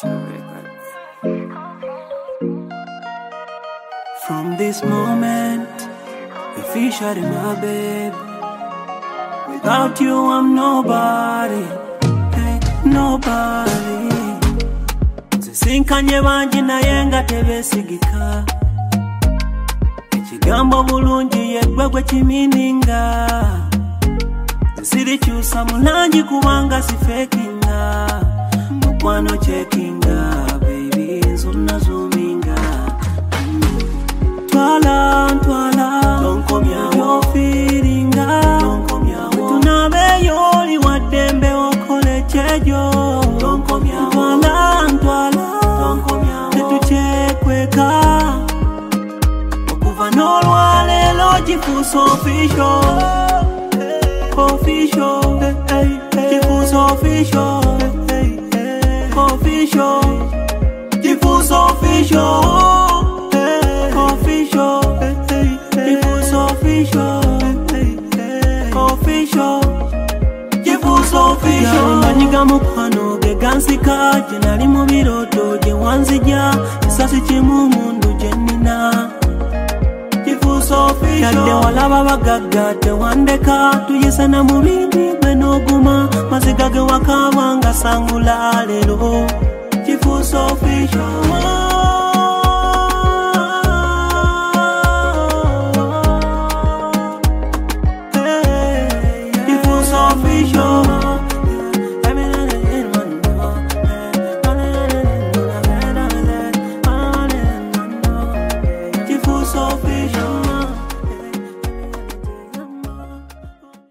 From this moment, officially my babe. Without you, I'm nobody. Hey, nobody. Nzisinkanye bangi naye nga tebesigika. Ekigambo bulungi yeggwe gwe kimininga. Sirikyusa munangi kubanga sifekinga. Mukwano checkinga, baby nzuna zoominga. Twala, don't come here, you're feeling out. Don't come here, tunabe yoli wadembe okole chejo. Don't come here, twala, don't come here, tetuchekweka. Okuva n'olwale logifusa official. Official, diffuse official, official, diffuse official, official, diffuse official, official, diffuse official. Maniga mukwano ge gansika, jenali mu biroto je wanzija, sasi chimu mundu jenina. Yadde walaba bagagga tewandeka tuyisana mu bindi gwe n'oguma maziga ge wakabanga sangula lero kifuuse official. Kifuuse official.